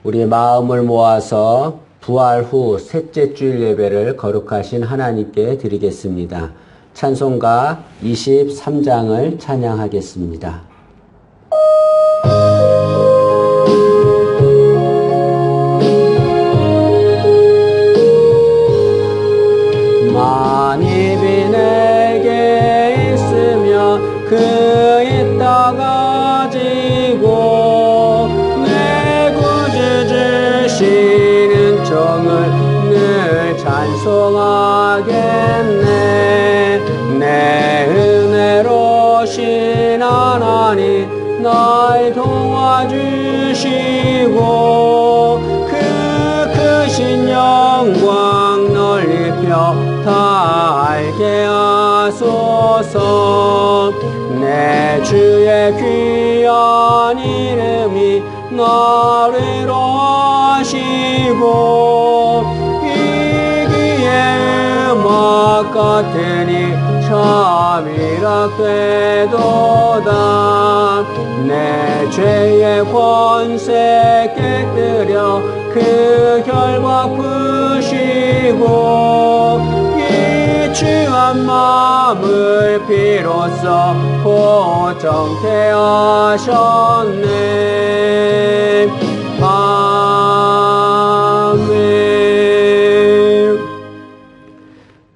우리 마음을 모아서 부활 후 셋째 주일 예배를 거룩하신 하나님께 드리겠습니다. 찬송가 23장을 찬양하겠습니다. 만입이 내게 있으며 그 있다 가지고 내 구주 주시는 정을 늘 찬송하겠네. 내 은혜로신 하나님 날 도와주시고 그 크신 영광 널리 다 알게 하소서. 내 주의 귀한 이름이 나를 위로하시고 이기의 음악 같으니 참이라 되도다. 내 죄의 권세 깨뜨려 그 결박 푸시고 취한 마음을 비로소 보정케 하셨네. 아멘.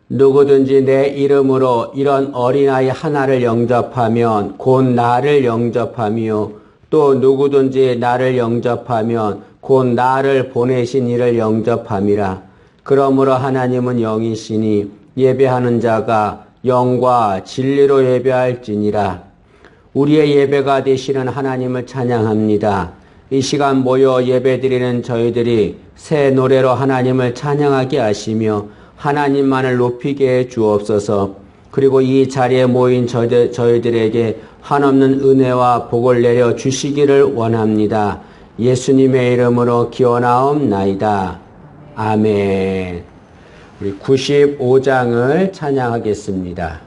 누구든지 내 이름으로 이런 어린아이 하나를 영접하면 곧 나를 영접하며 또 누구든지 나를 영접하면 곧 나를 보내신 이를 영접함이라. 그러므로 하나님은 영이시니 예배하는 자가 영과 진리로 예배할지니라. 우리의 예배가 되시는 하나님을 찬양합니다. 이 시간 모여 예배드리는 저희들이 새 노래로 하나님을 찬양하게 하시며 하나님만을 높이게 해 주옵소서. 그리고 이 자리에 모인 저희들에게 한없는 은혜와 복을 내려 주시기를 원합니다. 예수님의 이름으로 기원하옵나이다. 아멘. 우리 95장을 찬양하겠습니다.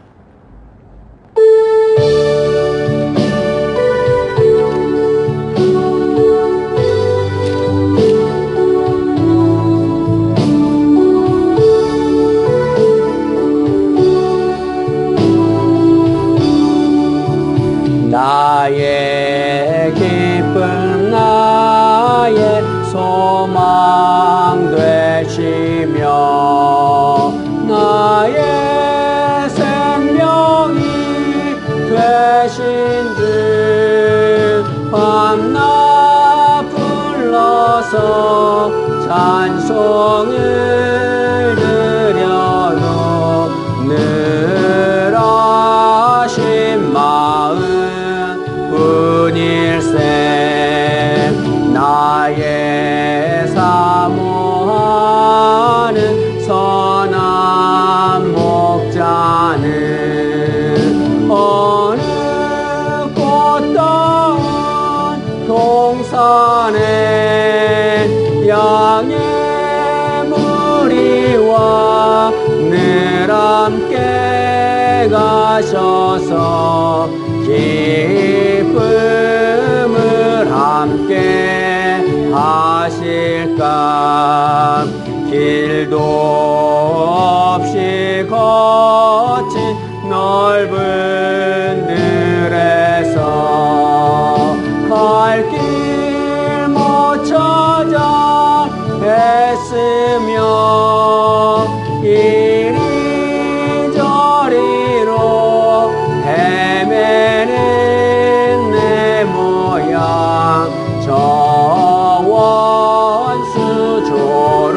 나의 기쁨 나의 소망 되시며 나의 생명이 되신 주 밤낮 불러서 찬송을 드려도 늘 하신 마음 뿐일세. 나의 사모하는 선한 목자는 어느 꽃다운 동산에 양의 무리와 늘 함께 가셔서 기쁨을 함께 하실까. 길도 없이 거친 넓은 들에서 갈 길 못 찾아 애쓰며 이리저리로 헤매는 내 모양 저 원수 조롱하도다.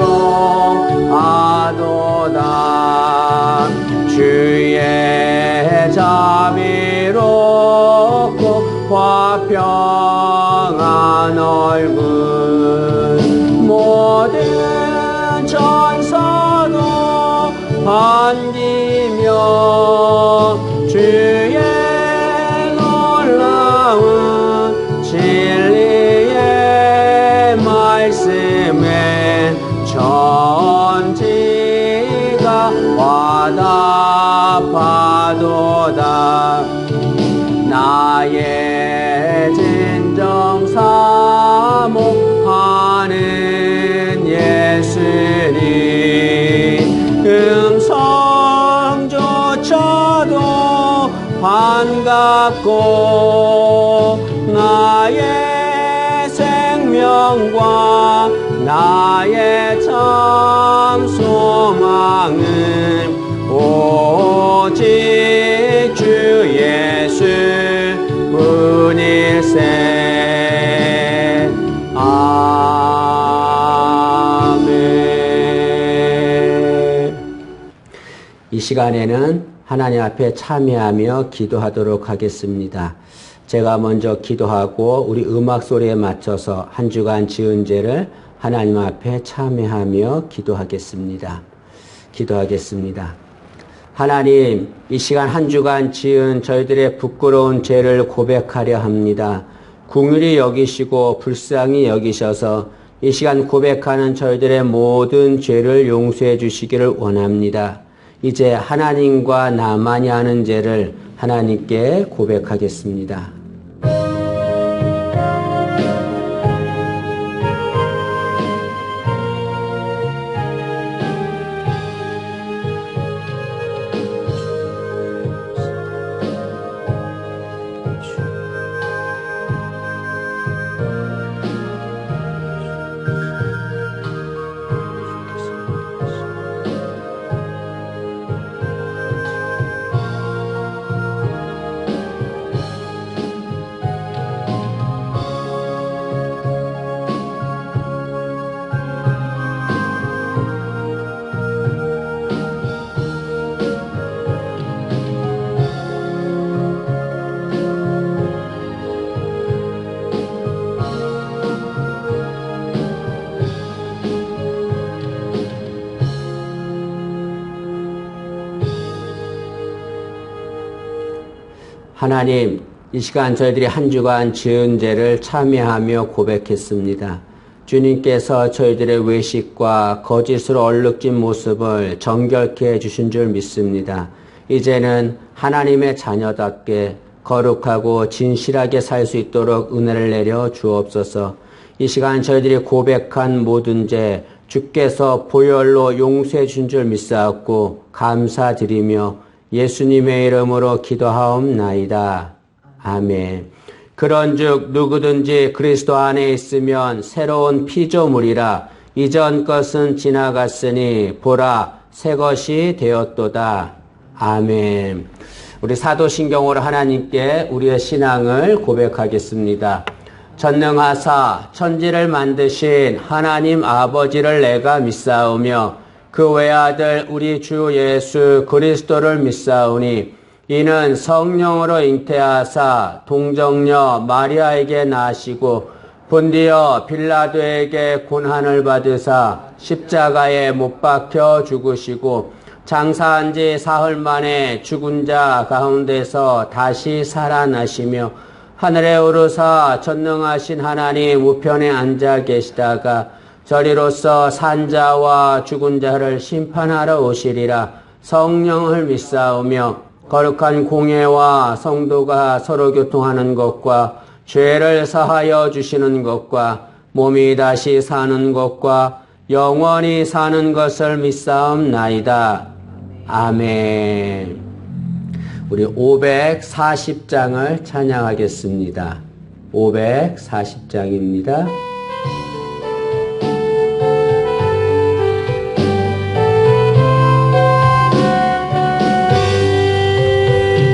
주의 자비롭고 화평한 얼굴 모든 천사도 반기며 주의 놀라운 진리의 말씀에 천지가 와답하도다. 나의 진정 사모하는 반갑고 나의 생명과 나의 참 소망은 오직 주 예수 뿐일세. 아멘. 이 시간에는 하나님 앞에 참여하며 기도하도록 하겠습니다. 제가 먼저 기도하고 우리 음악 소리에 맞춰서 한 주간 지은 죄를 하나님 앞에 참여하며 기도하겠습니다. 기도하겠습니다. 하나님, 이 시간 한 주간 지은 저희들의 부끄러운 죄를 고백하려 합니다. 긍휼히 여기시고 불쌍히 여기셔서 이 시간 고백하는 저희들의 모든 죄를 용서해 주시기를 원합니다. 이제 하나님과 나만이 아는 죄를 하나님께 고백하겠습니다. 하나님, 이 시간 저희들이 한 주간 지은 죄를 참여하며 고백했습니다. 주님께서 저희들의 외식과 거짓으로 얼룩진 모습을 정결케 해주신 줄 믿습니다. 이제는 하나님의 자녀답게 거룩하고 진실하게 살 수 있도록 은혜를 내려 주옵소서. 이 시간 저희들이 고백한 모든 죄 주께서 보혈로 용서해 준 줄 믿사옵고 감사드리며 예수님의 이름으로 기도하옵나이다. 아멘. 그런즉 누구든지 그리스도 안에 있으면 새로운 피조물이라. 이전 것은 지나갔으니 보라 새 것이 되었도다. 아멘. 우리 사도신경으로 하나님께 우리의 신앙을 고백하겠습니다. 전능하사 천지를 만드신 하나님 아버지를 내가 믿사오며 그 외아들 우리 주 예수 그리스도를 믿사오니 이는 성령으로 잉태하사 동정녀 마리아에게 나시고 본디어 빌라도에게 고난을 받으사 십자가에 못 박혀 죽으시고 장사한 지 사흘 만에 죽은 자 가운데서 다시 살아나시며 하늘에 오르사 전능하신 하나님 우편에 앉아 계시다가 저리로서 산자와 죽은 자를 심판하러 오시리라. 성령을 믿사오며 거룩한 공예와 성도가 서로 교통하는 것과 죄를 사하여 주시는 것과 몸이 다시 사는 것과 영원히 사는 것을 믿사옵나이다. 아멘. 우리 540장을 찬양하겠습니다. 540장입니다.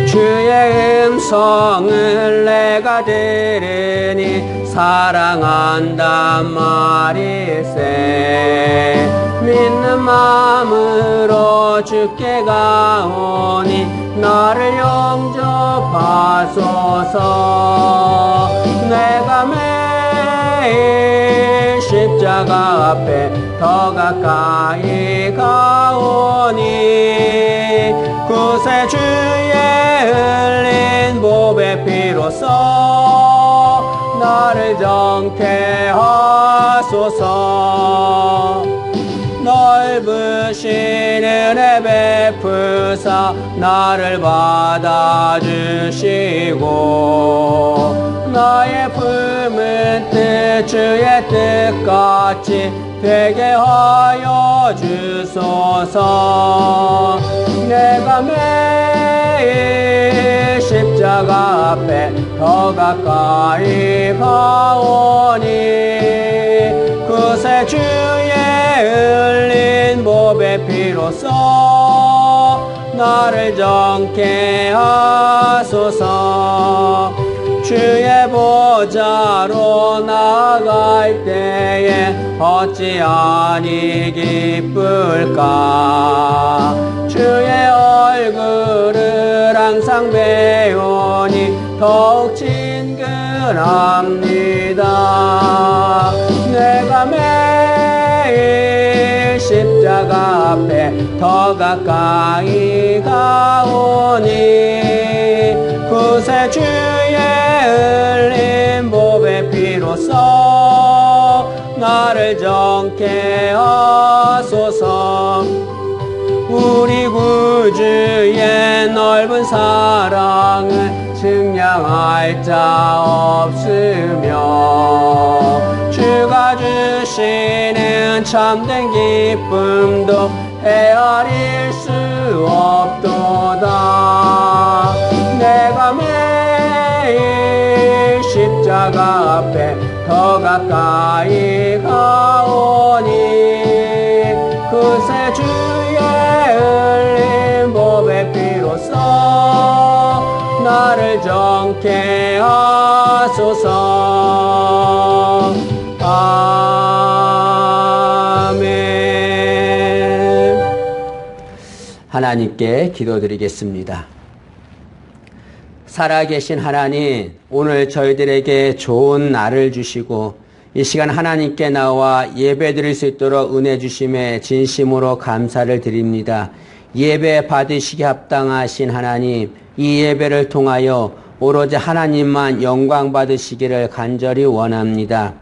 주의 음성을 내가 들으니 사랑한단 말일세. 믿는 마음으로 주께 가오니 나를 영접하소서. 내가 매일 십자가 앞에 더 가까이 가오니 구세 주의 흘린 보배 피로써 나를 정케 하소서. 넓으신 은혜 베푸사 나를 받아주시고 나의 품은 뜻 주의 뜻같이 되게 하여 주소서. 내가 매일 십자가 앞에 더 가까이 가오니 그새 주의 흘린 보배 피로써 나를 정케 하소서. 주의 보좌로 나갈 때에 어찌 아니 기쁠까. 주의 얼굴을 항상 배우니 더욱 친근합니다. 내가 매일 십자가 앞에 더 가까이 가오니 그새 주의 흘린 보배 피로써 나를 정케 하소서. 우리 구주의 넓은 사랑을 측량할 자 없으며 주가 주시는 참된 기쁨도 헤아릴 수 없도다. 내가 매일 십자가 앞에 더 가까이 가오니 그새 주의 흘린 보배 피로써 나를 정케 하소서. 아멘. 하나님께 기도드리겠습니다. 살아계신 하나님, 오늘 저희들에게 좋은 날을 주시고 이 시간 하나님께 나와 예배드릴 수 있도록 은혜 주심에 진심으로 감사를 드립니다. 예배 받으시기 합당하신 하나님, 이 예배를 통하여 오로지 하나님만 영광 받으시기를 간절히 원합니다.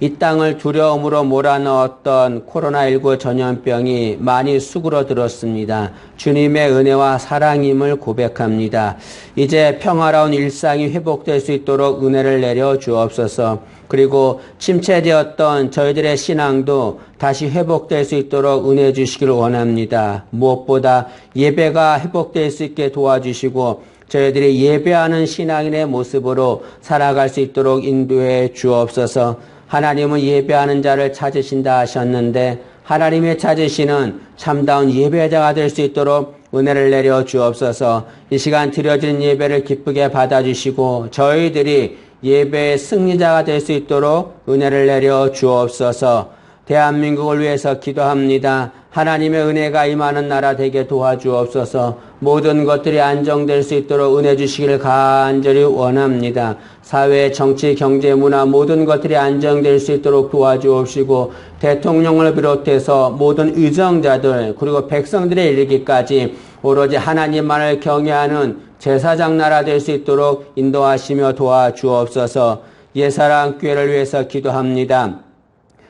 이 땅을 두려움으로 몰아넣었던 코로나19 전염병이 많이 수그러들었습니다. 주님의 은혜와 사랑임을 고백합니다. 이제 평화로운 일상이 회복될 수 있도록 은혜를 내려 주옵소서. 그리고 침체되었던 저희들의 신앙도 다시 회복될 수 있도록 은혜 주시기를 원합니다. 무엇보다 예배가 회복될 수 있게 도와주시고 저희들이 예배하는 신앙인의 모습으로 살아갈 수 있도록 인도해 주옵소서. 하나님은 예배하는 자를 찾으신다 하셨는데 하나님의 찾으시는 참다운 예배자가 될 수 있도록 은혜를 내려 주옵소서. 이 시간 드려진 예배를 기쁘게 받아주시고 저희들이 예배의 승리자가 될 수 있도록 은혜를 내려 주옵소서. 대한민국을 위해서 기도합니다. 하나님의 은혜가 임하는 나라 되게 도와주옵소서. 모든 것들이 안정될 수 있도록 은혜 주시기를 간절히 원합니다. 사회, 정치, 경제, 문화 모든 것들이 안정될 수 있도록 도와주옵시고 대통령을 비롯해서 모든 의정자들 그리고 백성들의 이르기까지 오로지 하나님만을 경외하는 제사장 나라 될 수 있도록 인도하시며 도와주옵소서. 옛사랑 교회를 위해서 기도합니다.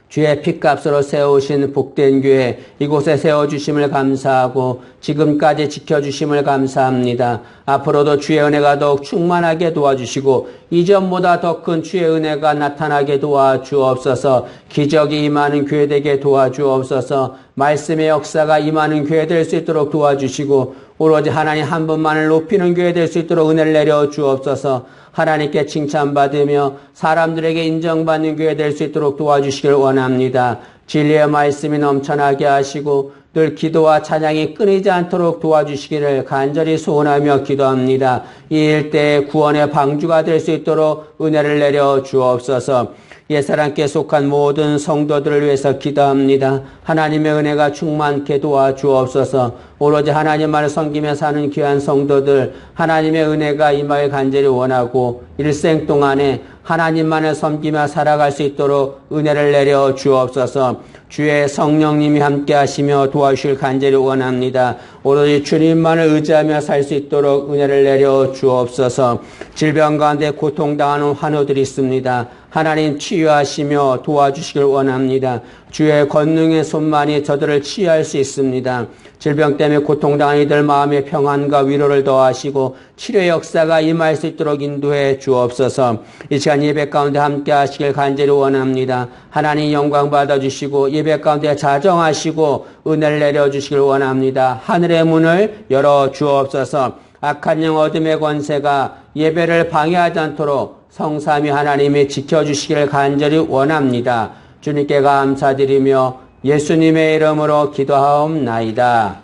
주의 핏값으로 세우신 복된 교회 이곳에 세워주심을 감사하고 지금까지 지켜주심을 감사합니다. 앞으로도 주의 은혜가 더욱 충만하게 도와주시고 이전보다 더 큰 주의 은혜가 나타나게 도와주옵소서. 기적이 임하는 교회 되게 도와주옵소서. 말씀의 역사가 임하는 교회 될 수 있도록 도와주시고 오로지 하나님 한 분만을 높이는 교회 될 수 있도록 은혜를 내려 주옵소서. 하나님께 칭찬받으며 사람들에게 인정받는 교회 될 수 있도록 도와주시길 원합니다. 진리의 말씀이 넘쳐나게 하시고 늘 기도와 찬양이 끊이지 않도록 도와주시기를 간절히 소원하며 기도합니다. 이 일대의 구원의 방주가 될 수 있도록 은혜를 내려 주옵소서. 옛사람께 속한 모든 성도들을 위해서 기도합니다. 하나님의 은혜가 충만케 도와주옵소서. 오로지 하나님만을 섬기며 사는 귀한 성도들 하나님의 은혜가 임하길 간절히 원하고 일생 동안에 하나님만을 섬기며 살아갈 수 있도록 은혜를 내려 주옵소서. 주의 성령님이 함께 하시며 도와주실 간절히 원합니다. 오로지 주님만을 의지하며 살 수 있도록 은혜를 내려 주옵소서. 질병 가운데 고통당하는 환우들이 있습니다. 하나님 치유하시며 도와주시길 원합니다. 주의 권능의 손만이 저들을 치유할 수 있습니다. 질병 때문에 고통당하는 이들 마음의 평안과 위로를 더하시고 치료의 역사가 임할 수 있도록 인도해 주옵소서. 이 시간 예배 가운데 함께 하시길 간절히 원합니다. 하나님 영광 받아주시고 예배 가운데 자정하시고 은혜를 내려주시길 원합니다. 하늘의 문을 열어 주옵소서. 악한 영 어둠의 권세가 예배를 방해하지 않도록 성삼위 하나님이 지켜주시기를 간절히 원합니다. 주님께 감사드리며 예수님의 이름으로 기도하옵나이다.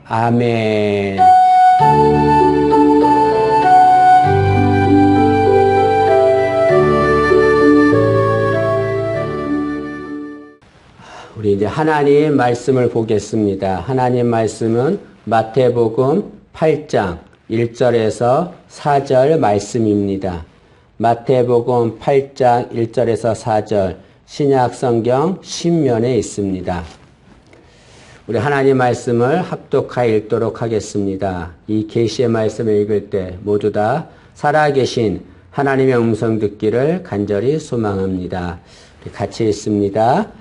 아멘. 우리 이제 하나님 말씀을 보겠습니다. 하나님 말씀은 마태복음 8장 1절에서 4절 말씀입니다. 마태복음 8장 1절에서 4절 신약성경 신면에 있습니다. 우리 하나님 말씀을 합독하여 읽도록 하겠습니다. 이 계시의 말씀을 읽을 때 모두 다 살아계신 하나님의 음성 듣기를 간절히 소망합니다. 우리 같이 읽습니다.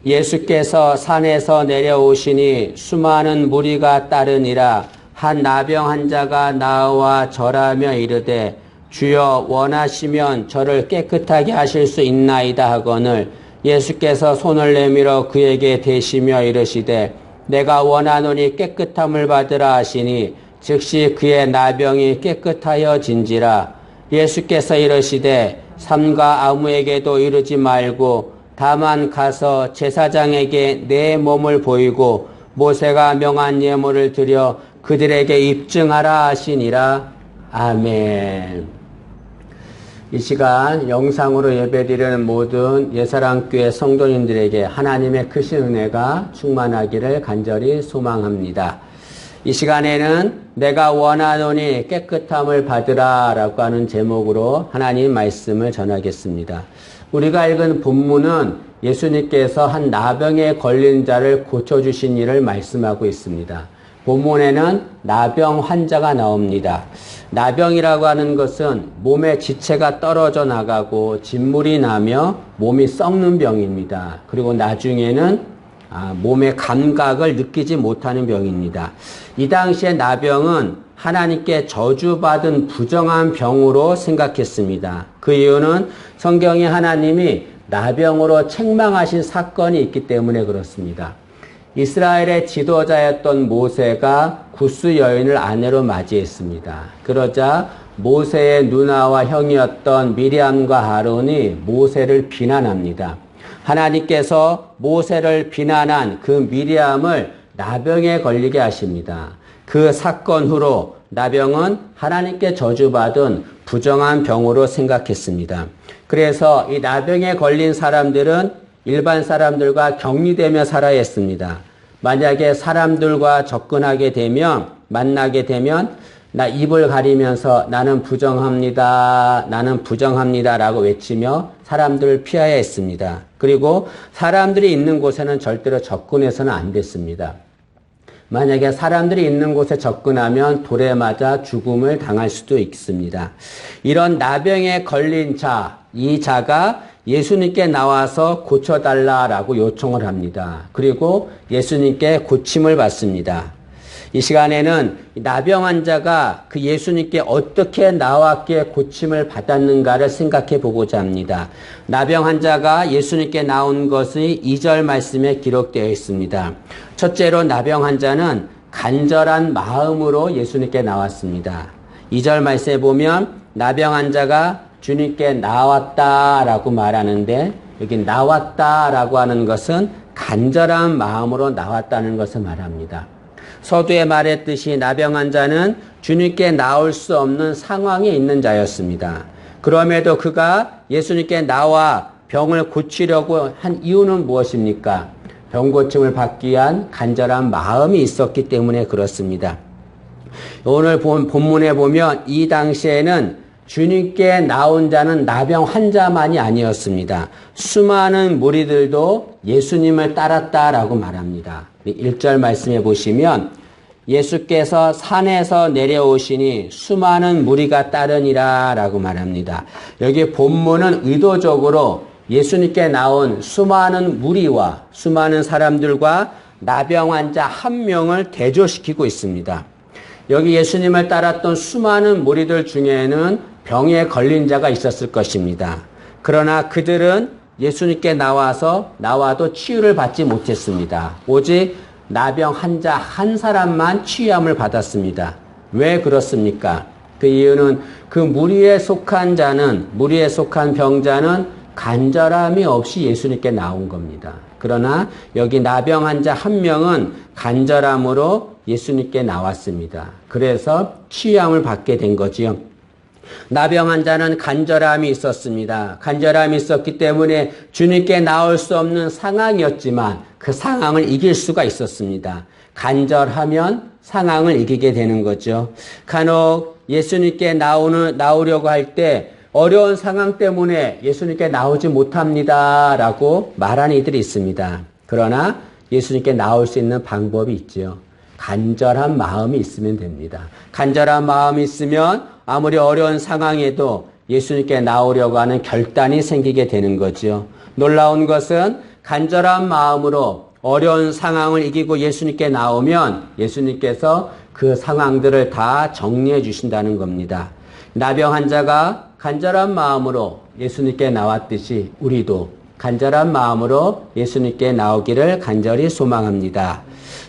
예수께서 산에서 내려오시니 수많은 무리가 따르니라. 한 나병 환자가 나와 절하며 이르되 주여 원하시면 저를 깨끗하게 하실 수 있나이다 하거늘 예수께서 손을 내밀어 그에게 대시며 이르시되 내가 원하노니 깨끗함을 받으라 하시니 즉시 그의 나병이 깨끗하여 진지라. 예수께서 이르시되 삼가 아무에게도 이르지 말고 다만 가서 제사장에게 내 몸을 보이고 모세가 명한 예물을 드려 그들에게 입증하라 하시니라. 아멘. 이 시간 영상으로 예배드리는 모든 예사랑교회 성도님들에게 하나님의 크신 은혜가 충만하기를 간절히 소망합니다. 이 시간에는 내가 원하노니 깨끗함을 받으라 라고 하는 제목으로 하나님 말씀을 전하겠습니다. 우리가 읽은 본문은 예수님께서 한 나병에 걸린 자를 고쳐주신 일을 말씀하고 있습니다. 본문에는 나병 환자가 나옵니다. 나병이라고 하는 것은 몸의 지체가 떨어져 나가고 진물이 나며 몸이 썩는 병입니다. 그리고 나중에는 몸의 감각을 느끼지 못하는 병입니다. 이 당시에 나병은 하나님께 저주받은 부정한 병으로 생각했습니다. 그 이유는 성경에 하나님이 나병으로 책망하신 사건이 있기 때문에 그렇습니다. 이스라엘의 지도자였던 모세가 구스 여인을 아내로 맞이했습니다. 그러자 모세의 누나와 형이었던 미리암과 아론이 모세를 비난합니다. 하나님께서 모세를 비난한 그 미리암을 나병에 걸리게 하십니다. 그 사건 후로 나병은 하나님께 저주받은 부정한 병으로 생각했습니다. 그래서 이 나병에 걸린 사람들은 일반 사람들과 격리되며 살아야 했습니다. 만약에 사람들과 접근하게 되면, 만나게 되면 나 입을 가리면서 나는 부정합니다. 나는 부정합니다. 라고 외치며 사람들을 피해야 했습니다. 그리고 사람들이 있는 곳에는 절대로 접근해서는 안 됐습니다. 만약에 사람들이 있는 곳에 접근하면 돌에 맞아 죽음을 당할 수도 있습니다. 이런 나병에 걸린 자, 이 자가 예수님께 나와서 고쳐달라라고 요청을 합니다. 그리고 예수님께 고침을 받습니다. 이 시간에는 나병 환자가 그 예수님께 어떻게 나왔기에 고침을 받았는가를 생각해 보고자 합니다. 나병 환자가 예수님께 나온 것이 2절 말씀에 기록되어 있습니다. 첫째로 나병 환자는 간절한 마음으로 예수님께 나왔습니다. 2절 말씀에 보면 나병 환자가 주님께 나왔다라고 말하는데 여기 나왔다라고 하는 것은 간절한 마음으로 나왔다는 것을 말합니다. 서두에 말했듯이 나병 환자는 주님께 나올 수 없는 상황에 있는 자였습니다. 그럼에도 그가 예수님께 나와 병을 고치려고 한 이유는 무엇입니까? 병 고침을 받기 위한 간절한 마음이 있었기 때문에 그렇습니다. 오늘 본문에 보면 이 당시에는 주님께 나온 자는 나병 환자만이 아니었습니다. 수많은 무리들도 예수님을 따랐다라고 말합니다. 1절 말씀해 보시면 예수께서 산에서 내려오시니 수많은 무리가 따르니라 라고 말합니다. 여기 본문은 의도적으로 예수님께 나온 수많은 무리와 수많은 사람들과 나병 환자 한 명을 대조시키고 있습니다. 여기 예수님을 따랐던 수많은 무리들 중에는 병에 걸린 자가 있었을 것입니다. 그러나 그들은 예수님께 나와도 치유를 받지 못했습니다. 오직 나병 환자 한 사람만 치유함을 받았습니다. 왜 그렇습니까? 그 이유는 그 무리에 속한 병자는 간절함이 없이 예수님께 나온 겁니다. 그러나 여기 나병 환자 한 명은 간절함으로 예수님께 나왔습니다. 그래서 치유함을 받게 된 거지요. 나병 환자는 간절함이 있었습니다. 간절함이 있었기 때문에 주님께 나올 수 없는 상황이었지만 그 상황을 이길 수가 있었습니다. 간절하면 상황을 이기게 되는 거죠. 간혹 예수님께 나오려고 할 때 어려운 상황 때문에 예수님께 나오지 못합니다 라고 말하는 이들이 있습니다. 그러나 예수님께 나올 수 있는 방법이 있죠. 간절한 마음이 있으면 됩니다. 간절한 마음이 있으면 아무리 어려운 상황에도 예수님께 나오려고 하는 결단이 생기게 되는 거죠. 놀라운 것은 간절한 마음으로 어려운 상황을 이기고 예수님께 나오면 예수님께서 그 상황들을 다 정리해 주신다는 겁니다. 나병 환자가 간절한 마음으로 예수님께 나왔듯이 우리도 간절한 마음으로 예수님께 나오기를 간절히 소망합니다.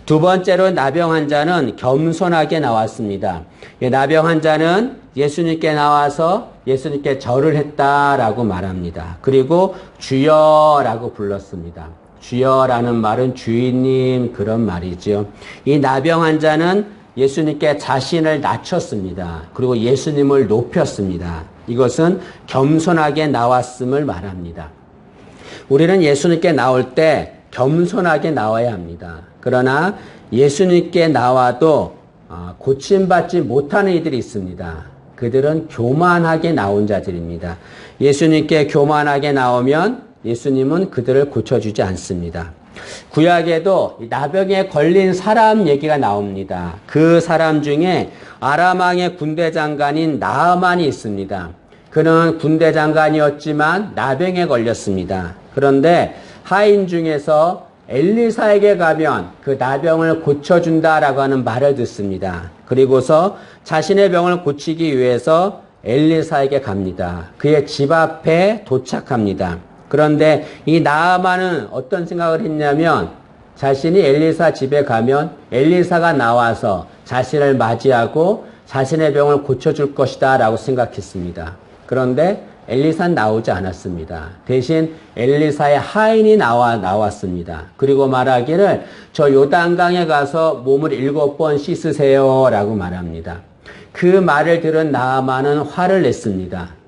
두 번째로 나병 환자는 겸손하게 나왔습니다. 나병 환자는 예수님께 나와서 예수님께 절을 했다라고 말합니다. 그리고 주여라고 불렀습니다. 주여라는 말은 주인님 그런 말이죠. 이 나병 환자는 예수님께 자신을 낮췄습니다. 그리고 예수님을 높였습니다. 이것은 겸손하게 나왔음을 말합니다. 우리는 예수님께 나올 때 겸손하게 나와야 합니다. 그러나 예수님께 나와도 고침받지 못하는 이들이 있습니다. 그들은 교만하게 나온 자들입니다. 예수님께 교만하게 나오면 예수님은 그들을 고쳐주지 않습니다. 구약에도 나병에 걸린 사람 얘기가 나옵니다. 그 사람 중에 아람 왕의 군대 장관인 나아만이 있습니다. 그는 군대 장관이었지만 나병에 걸렸습니다. 그런데 하인 중에서 엘리사에게 가면 그 나병을 고쳐준다라고 하는 말을 듣습니다. 그리고서 자신의 병을 고치기 위해서 엘리사에게 갑니다. 그의 집 앞에 도착합니다. 그런데 이 나아만은 어떤 생각을 했냐면 자신이 엘리사 집에 가면 엘리사가 나와서 자신을 맞이하고 자신의 병을 고쳐줄 것이다 라고 생각했습니다. 그런데 엘리사는 나오지 않았습니다. 대신 엘리사의 하인이 나왔습니다. 그리고 말하기를 저 요단강에 가서 몸을 7번 씻으세요 라고 말합니다. 그 말을 들은 나아만은 화를 냈습니다.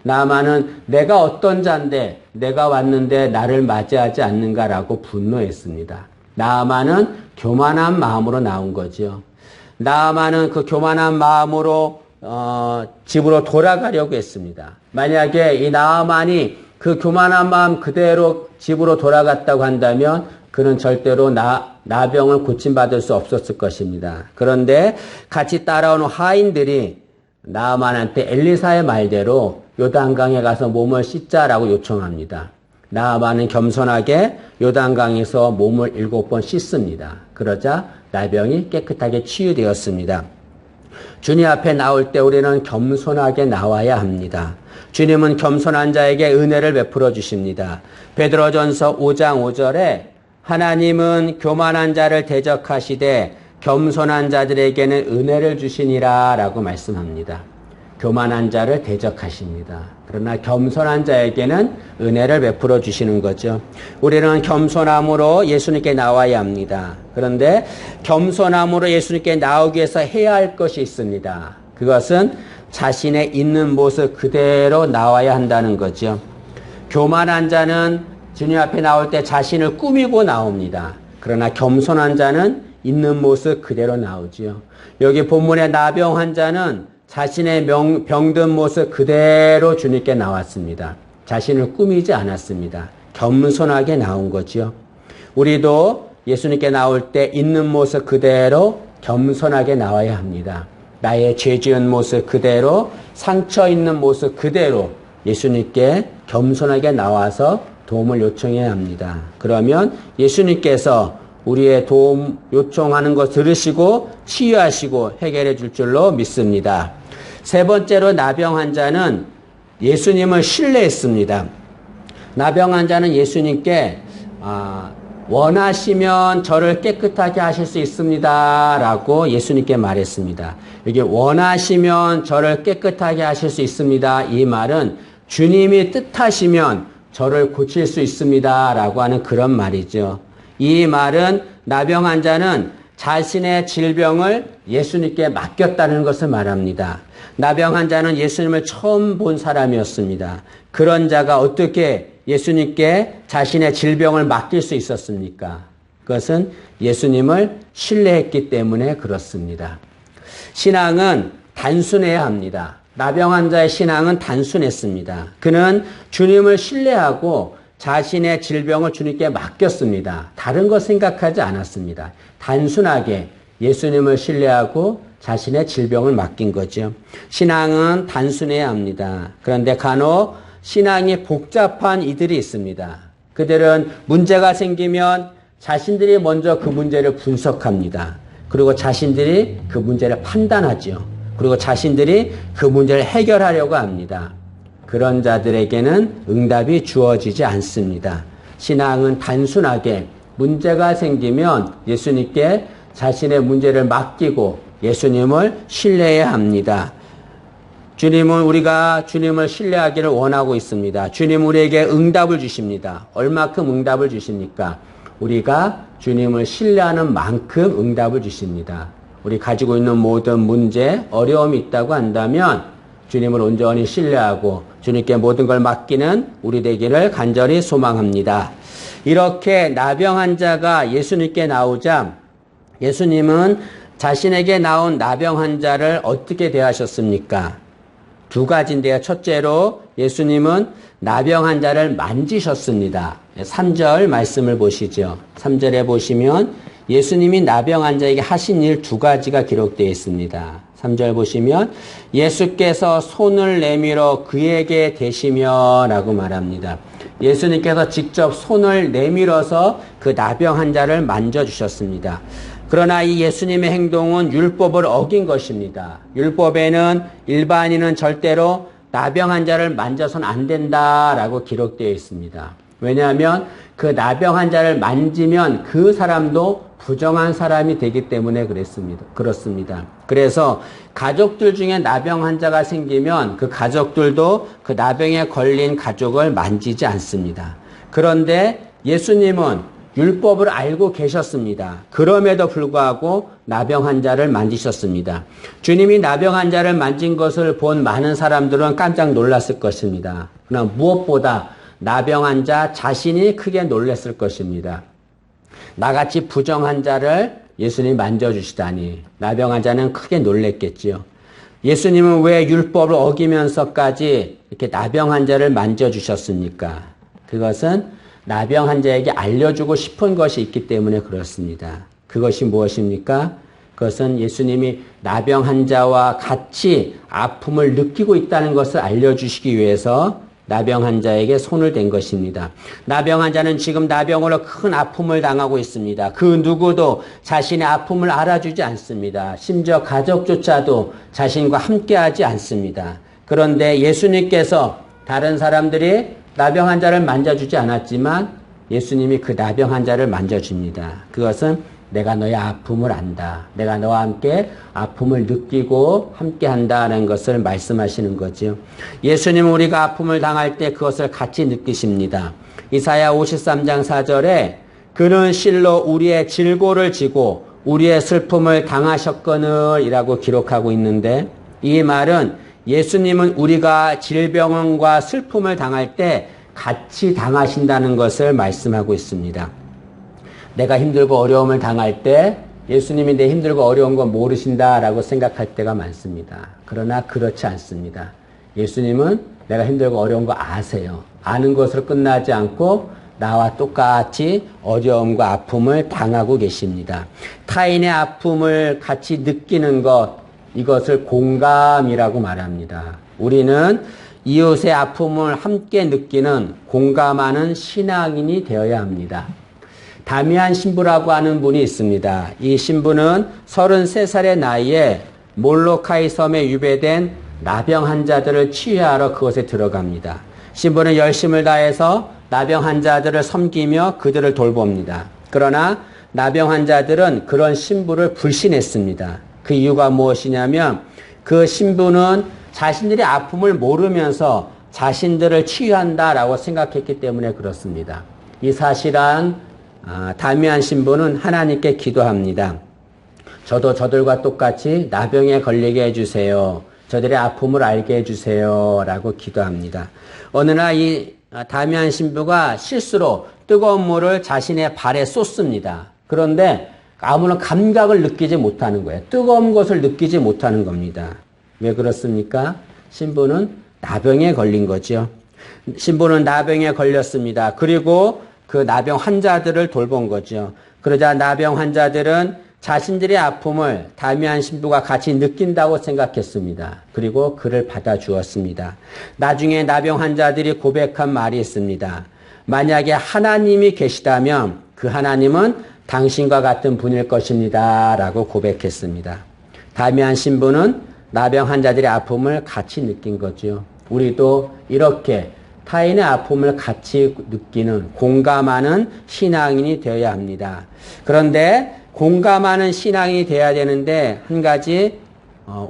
나아만은 내가 어떤 자인데 내가 왔는데 나를 맞이하지 않는가라고 분노했습니다. 나아만은 교만한 마음으로 나온 거죠. 나아만은 그 교만한 마음으로 집으로 돌아가려고 했습니다. 만약에 이 나아만이 그 교만한 마음 그대로 집으로 돌아갔다고 한다면 그는 절대로 나병을 고침받을 수 없었을 것입니다. 그런데 같이 따라오는 하인들이 나아만한테 엘리사의 말대로 요단강에 가서 몸을 씻자라고 요청합니다. 나아만은 겸손하게 요단강에서 몸을 7번 씻습니다. 그러자 나병이 깨끗하게 치유되었습니다. 주님 앞에 나올 때 우리는 겸손하게 나와야 합니다. 주님은 겸손한 자에게 은혜를 베풀어 주십니다. 베드로전서 5장 5절에 하나님은 교만한 자를 대적하시되 겸손한 자들에게는 은혜를 주시니라 라고 말씀합니다. 교만한 자를 대적하십니다. 그러나 겸손한 자에게는 은혜를 베풀어 주시는 거죠. 우리는 겸손함으로 예수님께 나와야 합니다. 그런데 겸손함으로 예수님께 나오기 위해서 해야 할 것이 있습니다. 그것은 자신의 있는 모습 그대로 나와야 한다는 거죠. 교만한 자는 주님 앞에 나올 때 자신을 꾸미고 나옵니다. 그러나 겸손한 자는 있는 모습 그대로 나오죠. 여기 본문의 나병 환자는 자신의 병든 모습 그대로 주님께 나왔습니다. 자신을 꾸미지 않았습니다. 겸손하게 나온 거죠. 우리도 예수님께 나올 때 있는 모습 그대로 겸손하게 나와야 합니다. 나의 죄 지은 모습 그대로, 상처 있는 모습 그대로 예수님께 겸손하게 나와서 도움을 요청해야 합니다. 그러면 예수님께서 우리의 도움 요청하는 것 들으시고 치유하시고 해결해 줄 줄로 믿습니다. 세 번째로 나병 환자는 예수님을 신뢰했습니다. 나병 환자는 예수님께 원하시면 저를 깨끗하게 하실 수 있습니다. 라고 예수님께 말했습니다. 여기 원하시면 저를 깨끗하게 하실 수 있습니다. 이 말은 주님이 뜻하시면 저를 고칠 수 있습니다. 라고 하는 그런 말이죠. 이 말은 나병 환자는 자신의 질병을 예수님께 맡겼다는 것을 말합니다. 나병 환자는 예수님을 처음 본 사람이었습니다. 그런 자가 어떻게 예수님께 자신의 질병을 맡길 수 있었습니까? 그것은 예수님을 신뢰했기 때문에 그렇습니다. 신앙은 단순해야 합니다. 나병 환자의 신앙은 단순했습니다. 그는 주님을 신뢰하고 자신의 질병을 주님께 맡겼습니다. 다른 것 생각하지 않았습니다. 단순하게 예수님을 신뢰하고 자신의 질병을 맡긴 거죠. 신앙은 단순해야 합니다. 그런데 간혹 신앙이 복잡한 이들이 있습니다. 그들은 문제가 생기면 자신들이 먼저 그 문제를 분석합니다. 그리고 자신들이 그 문제를 판단하죠. 그리고 자신들이 그 문제를 해결하려고 합니다. 그런 자들에게는 응답이 주어지지 않습니다. 신앙은 단순하게 문제가 생기면 예수님께 자신의 문제를 맡기고 예수님을 신뢰해야 합니다. 주님은 우리가 주님을 신뢰하기를 원하고 있습니다. 주님 우리에게 응답을 주십니다. 얼마큼 응답을 주십니까? 우리가 주님을 신뢰하는 만큼 응답을 주십니다. 우리 가지고 있는 모든 문제, 어려움이 있다고 한다면 주님을 온전히 신뢰하고 주님께 모든 걸 맡기는 우리 되기를 간절히 소망합니다. 이렇게 나병 환자가 예수님께 나오자 예수님은 자신에게 나온 나병 환자를 어떻게 대하셨습니까? 두 가지인데요. 첫째로 예수님은 나병 환자를 만지셨습니다. 3절 말씀을 보시죠. 3절에 보시면 예수님이 나병 환자에게 하신 일 두 가지가 기록되어 있습니다. 3절 보시면 예수께서 손을 내밀어 그에게 대시며 라고 말합니다. 예수님께서 직접 손을 내밀어서 그 나병 환자를 만져주셨습니다. 그러나 이 예수님의 행동은 율법을 어긴 것입니다. 율법에는 일반인은 절대로 나병 환자를 만져서는 안 된다라고 기록되어 있습니다. 왜냐하면 그 나병 환자를 만지면 그 사람도 부정한 사람이 되기 때문에 그렇습니다. 그래서 가족들 중에 나병 환자가 생기면 그 가족들도 그 나병에 걸린 가족을 만지지 않습니다. 그런데 예수님은 율법을 알고 계셨습니다. 그럼에도 불구하고 나병 환자를 만지셨습니다. 주님이 나병 환자를 만진 것을 본 많은 사람들은 깜짝 놀랐을 것입니다. 그러나 무엇보다 나병 환자 자신이 크게 놀랐을 것입니다. 나같이 부정한 자를 예수님이 만져주시다니 나병 환자는 크게 놀랬겠지요. 예수님은 왜 율법을 어기면서까지 이렇게 나병 환자를 만져주셨습니까? 그것은 나병 환자에게 알려주고 싶은 것이 있기 때문에 그렇습니다. 그것이 무엇입니까? 그것은 예수님이 나병 환자와 같이 아픔을 느끼고 있다는 것을 알려주시기 위해서 나병 환자에게 손을 댄 것입니다. 나병 환자는 지금 나병으로 큰 아픔을 당하고 있습니다. 그 누구도 자신의 아픔을 알아주지 않습니다. 심지어 가족조차도 자신과 함께하지 않습니다. 그런데 예수님께서 다른 사람들이 나병 환자를 만져주지 않았지만 예수님이 그 나병 환자를 만져줍니다. 그것은 내가 너의 아픔을 안다. 내가 너와 함께 아픔을 느끼고 함께 한다는 것을 말씀하시는 거죠. 예수님은 우리가 아픔을 당할 때 그것을 같이 느끼십니다. 이사야 53장 4절에 그는 실로 우리의 질고를 지고 우리의 슬픔을 당하셨거늘 이라고 기록하고 있는데 이 말은 예수님은 우리가 질병과 슬픔을 당할 때 같이 당하신다는 것을 말씀하고 있습니다. 내가 힘들고 어려움을 당할 때 예수님이 내 힘들고 어려운 거 모르신다라고 생각할 때가 많습니다. 그러나 그렇지 않습니다. 예수님은 내가 힘들고 어려운 거 아세요. 아는 것으로 끝나지 않고 나와 똑같이 어려움과 아픔을 당하고 계십니다. 타인의 아픔을 같이 느끼는 것, 이것을 공감이라고 말합니다. 우리는 이웃의 아픔을 함께 느끼는 공감하는 신앙인이 되어야 합니다. 다미안 신부라고 하는 분이 있습니다. 이 신부는 33살의 나이에 몰로카이 섬에 유배된 나병 환자들을 치유하러 그곳에 들어갑니다. 신부는 열심을 다해서 나병 환자들을 섬기며 그들을 돌봅니다. 그러나 나병 환자들은 그런 신부를 불신했습니다. 그 이유가 무엇이냐면 그 신부는 자신들의 아픔을 모르면서 자신들을 치유한다라고 생각했기 때문에 그렇습니다. 이 사실한 다미안 신부는 하나님께 기도합니다. 저도 저들과 똑같이 나병에 걸리게 해주세요. 저들의 아픔을 알게 해주세요. 라고 기도합니다. 어느 날 이 다미안 신부가 실수로 뜨거운 물을 자신의 발에 쏟습니다. 그런데 아무런 감각을 느끼지 못하는 거예요. 뜨거운 것을 느끼지 못하는 겁니다. 왜 그렇습니까? 신부는 나병에 걸린 거죠. 신부는 나병에 걸렸습니다. 그리고 그 나병 환자들을 돌본 거죠. 그러자 나병 환자들은 자신들의 아픔을 다미안 신부가 같이 느낀다고 생각했습니다. 그리고 그를 받아주었습니다. 나중에 나병 환자들이 고백한 말이 있습니다. 만약에 하나님이 계시다면 그 하나님은 당신과 같은 분일 것입니다. 라고 고백했습니다. 다미안 신부는 나병 환자들의 아픔을 같이 느낀 거죠. 우리도 이렇게 타인의 아픔을 같이 느끼는, 공감하는 신앙인이 되어야 합니다. 그런데 공감하는 신앙인이 되어야 되는데 한 가지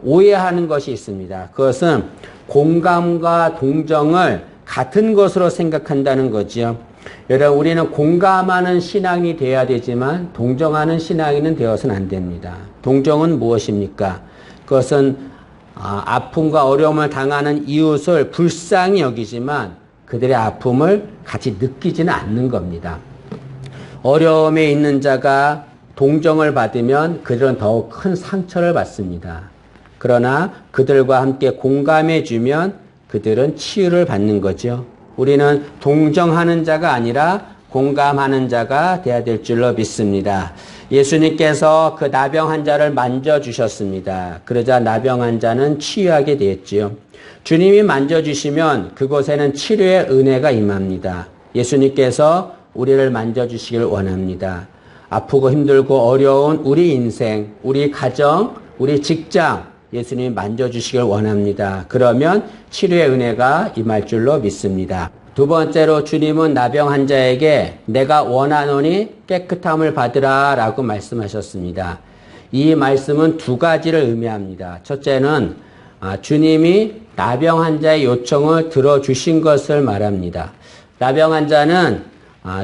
오해하는 것이 있습니다. 그것은 공감과 동정을 같은 것으로 생각한다는 거지요. 여러분, 우리는 공감하는 신앙이 되어야 되지만 동정하는 신앙인은 되어서는 안 됩니다. 동정은 무엇입니까? 그것은 아픔과 어려움을 당하는 이웃을 불쌍히 여기지만 그들의 아픔을 같이 느끼지는 않는 겁니다. 어려움에 있는 자가 동정을 받으면 그들은 더욱 큰 상처를 받습니다. 그러나 그들과 함께 공감해 주면 그들은 치유를 받는 거죠. 우리는 동정하는 자가 아니라 공감하는 자가 되어야 될 줄로 믿습니다. 예수님께서 그 나병 환자를 만져주셨습니다. 그러자 나병 환자는 치유하게 되었지요. 주님이 만져주시면 그곳에는 치료의 은혜가 임합니다. 예수님께서 우리를 만져주시길 원합니다. 아프고 힘들고 어려운 우리 인생, 우리 가정, 우리 직장, 예수님이 만져주시길 원합니다. 그러면 치료의 은혜가 임할 줄로 믿습니다. 두 번째로 주님은 나병 환자에게 내가 원하노니 깨끗함을 받으라 라고 말씀하셨습니다. 이 말씀은 두 가지를 의미합니다. 첫째는 주님이 나병 환자의 요청을 들어주신 것을 말합니다. 나병 환자는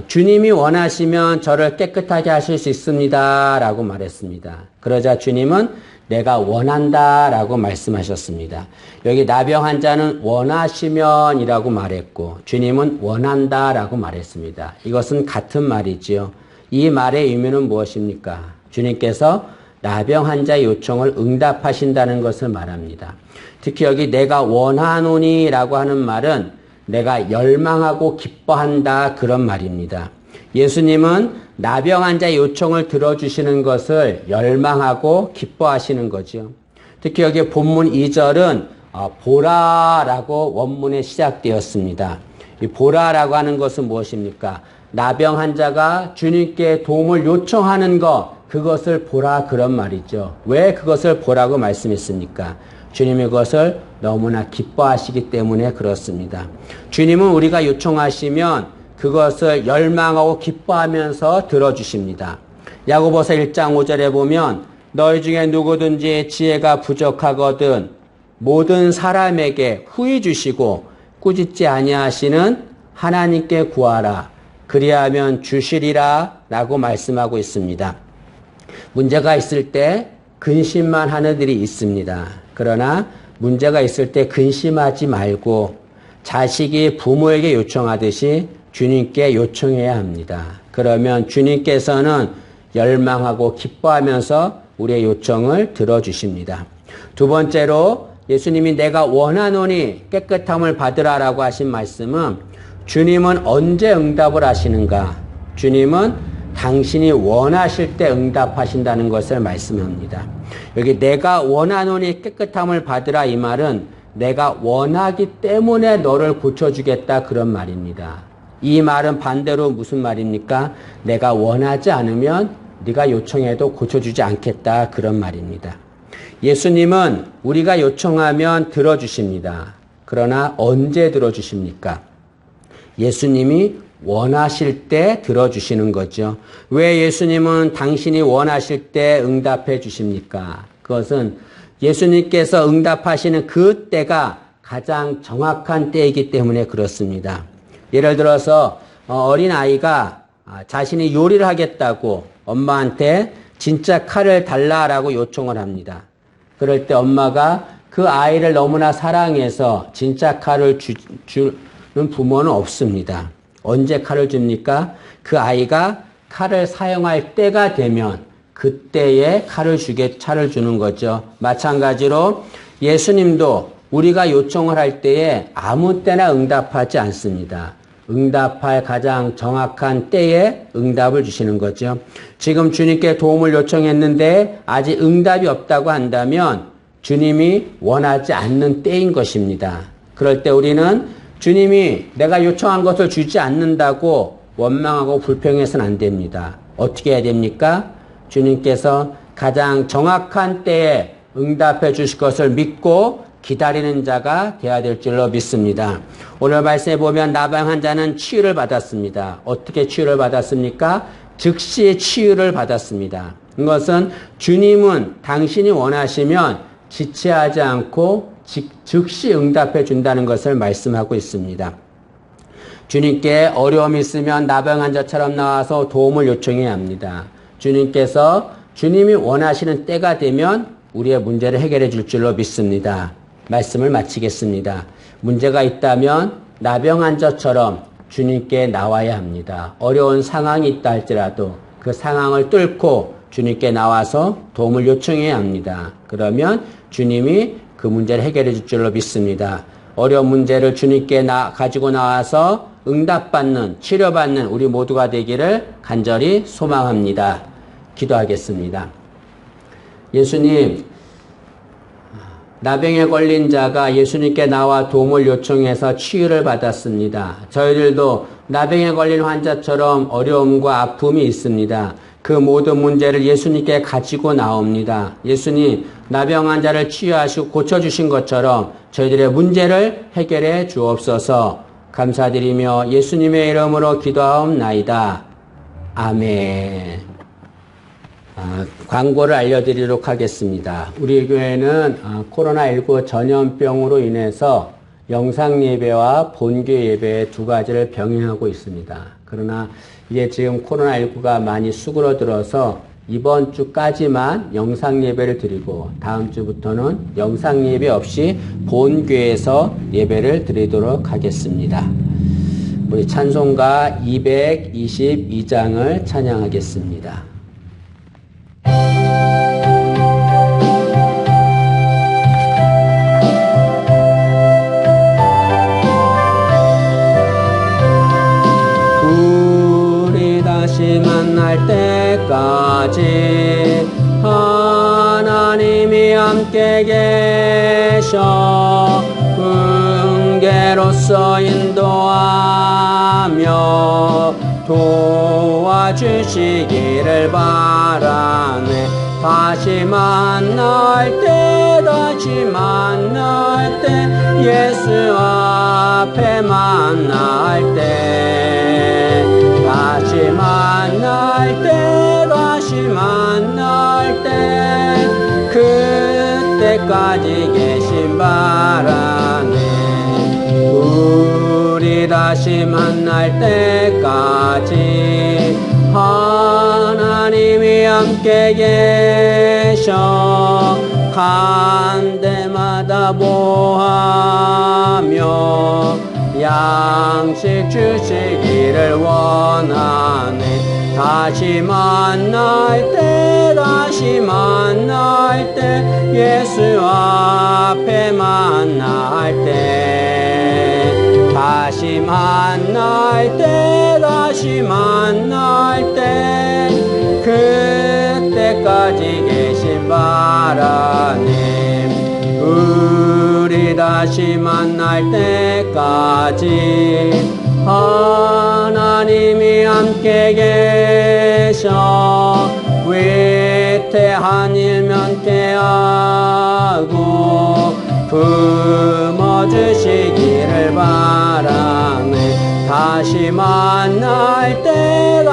주님이 원하시면 저를 깨끗하게 하실 수 있습니다 라고 말했습니다. 그러자 주님은 내가 원한다 라고 말씀하셨습니다. 여기 나병 환자는 원하시면 이라고 말했고 주님은 원한다 라고 말했습니다. 이것은 같은 말이지요. 이 말의 의미는 무엇입니까? 주님께서 나병 환자의 요청을 응답하신다는 것을 말합니다. 특히 여기 내가 원하노니 라고 하는 말은 내가 열망하고 기뻐한다 그런 말입니다. 예수님은 나병 환자의 요청을 들어주시는 것을 열망하고 기뻐하시는 거죠. 특히 여기 본문 2절은 보라라고 원문에 시작되었습니다. 이 보라라고 하는 것은 무엇입니까? 나병 환자가 주님께 도움을 요청하는 것, 그것을 보라 그런 말이죠. 왜 그것을 보라고 말씀했습니까? 주님이 그것을 너무나 기뻐하시기 때문에 그렇습니다. 주님은 우리가 요청하시면 그것을 열망하고 기뻐하면서 들어주십니다. 야고보서 1장 5절에 보면 너희 중에 누구든지 지혜가 부족하거든 모든 사람에게 후히 주시고 꾸짖지 아니하시는 하나님께 구하라. 그리하면 주시리라 라고 말씀하고 있습니다. 문제가 있을 때 근심만 하는 일이 있습니다. 그러나 문제가 있을 때 근심하지 말고 자식이 부모에게 요청하듯이 주님께 요청해야 합니다. 그러면 주님께서는 열망하고 기뻐하면서 우리의 요청을 들어주십니다. 두 번째로 예수님이 내가 원하노니 깨끗함을 받으라라고 하신 말씀은 주님은 언제 응답을 하시는가? 주님은 당신이 원하실 때 응답하신다는 것을 말씀합니다. 여기 내가 원하노니 깨끗함을 받으라 이 말은 내가 원하기 때문에 너를 고쳐주겠다 그런 말입니다. 이 말은 반대로 무슨 말입니까? 내가 원하지 않으면 네가 요청해도 고쳐주지 않겠다 그런 말입니다. 예수님은 우리가 요청하면 들어주십니다. 그러나 언제 들어주십니까? 예수님이 원하실 때 들어주시는 거죠. 왜 예수님은 당신이 원하실 때 응답해 주십니까? 그것은 예수님께서 응답하시는 그 때가 가장 정확한 때이기 때문에 그렇습니다. 예를 들어서 어린아이가 자신이 요리를 하겠다고 엄마한테 진짜 칼을 달라라고 요청을 합니다. 그럴 때 엄마가 그 아이를 너무나 사랑해서 진짜 칼을 주는 부모는 없습니다. 언제 칼을 줍니까? 그 아이가 칼을 사용할 때가 되면 그때에 칼을 주는 거죠. 마찬가지로 예수님도 우리가 요청을 할 때에 아무 때나 응답하지 않습니다. 응답할 가장 정확한 때에 응답을 주시는 거죠. 지금 주님께 도움을 요청했는데 아직 응답이 없다고 한다면 주님이 원하지 않는 때인 것입니다. 그럴 때 우리는 주님이 내가 요청한 것을 주지 않는다고 원망하고 불평해서는 안 됩니다. 어떻게 해야 됩니까? 주님께서 가장 정확한 때에 응답해 주실 것을 믿고 기다리는 자가 되어야 될 줄로 믿습니다. 오늘 말씀에 보면 나병 환자는 치유를 받았습니다. 어떻게 치유를 받았습니까? 즉시 치유를 받았습니다. 이것은 주님은 당신이 원하시면 지체하지 않고 즉시 응답해 준다는 것을 말씀하고 있습니다. 주님께 어려움이 있으면 나병 환자처럼 나와서 도움을 요청해야 합니다. 주님께서 주님이 원하시는 때가 되면 우리의 문제를 해결해 줄 줄로 믿습니다. 말씀을 마치겠습니다. 문제가 있다면 나병 환자처럼 주님께 나와야 합니다. 어려운 상황이 있다 할지라도 그 상황을 뚫고 주님께 나와서 도움을 요청해야 합니다. 그러면 주님이 그 문제를 해결해 줄 줄로 믿습니다. 어려운 문제를 주님께 가지고 나와서 응답받는, 치료받는 우리 모두가 되기를 간절히 소망합니다. 기도하겠습니다. 예수님, 나병에 걸린 자가 예수님께 나와 도움을 요청해서 치유를 받았습니다. 저희들도 나병에 걸린 환자처럼 어려움과 아픔이 있습니다. 그 모든 문제를 예수님께 가지고 나옵니다. 예수님, 나병 환자를 치유하시고 고쳐주신 것처럼 저희들의 문제를 해결해 주옵소서. 감사드리며 예수님의 이름으로 기도하옵나이다. 아멘. 광고를 알려드리도록 하겠습니다. 우리 교회는 코로나19 전염병으로 인해서 영상 예배와 본교 예배 두 가지를 병행하고 있습니다. 그러나 이제 지금 코로나19가 많이 수그러들어서 이번 주까지만 영상 예배를 드리고 다음 주부터는 영상 예배 없이 본교에서 예배를 드리도록 하겠습니다. 우리 찬송가 222장을 찬양하겠습니다. 우리 다시 만날 때까지 하나님이 함께 계셔 훈계로서 인도하며 도와주시기를 바라네. 다시 만날 때 예수 앞에 만날 때 다시 만날 때 그때까지 계신 바라네. 우리 다시 만날 때까지 하나님이 함께 계셔 간 데마다 보하며 양식 주시기를 원하네. 다시 만날 때 예수 앞에 만날 때 다시 만날 때 그때까지 계신 바라네. 우리 다시 만날 때까지 하나님이 함께 계셔 위태한 일 면케하고 품어주시기를 바라네. 다시 만날 때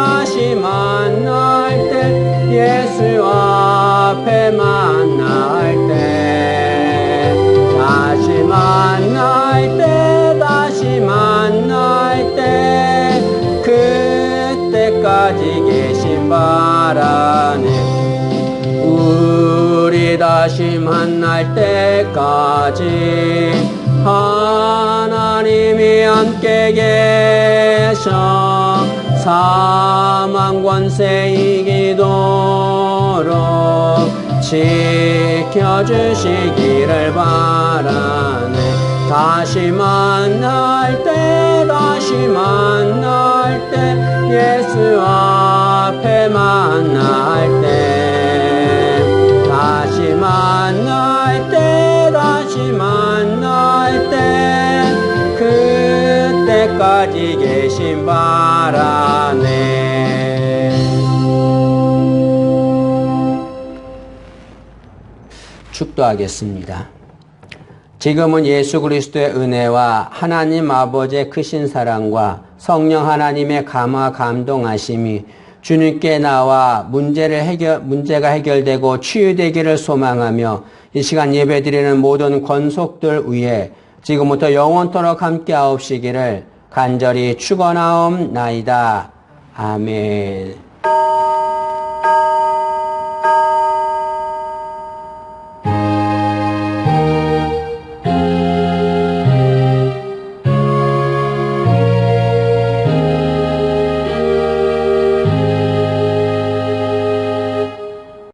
예수 앞에 만날 때 다시 만날 때 그때까지 계신 바라네. 우리 다시 만날 때까지 하나님이 함께 계셔 사망 권세 이기도록 지켜주시기를 바라네. 다시 만날 때 예수 앞에 만날 때 다시 만날 때 그때까지 계신 바라네. 축도하겠습니다. 지금은 예수 그리스도의 은혜와 하나님 아버지의 크신 사랑과 성령 하나님의 감화 감동하심이 주님께 나와 문제가 해결되고 치유되기를 소망하며 이 시간 예배드리는 모든 권속들 위에 지금부터 영원토록 함께 하옵시기를 간절히 축원하옵나이다. 아멘.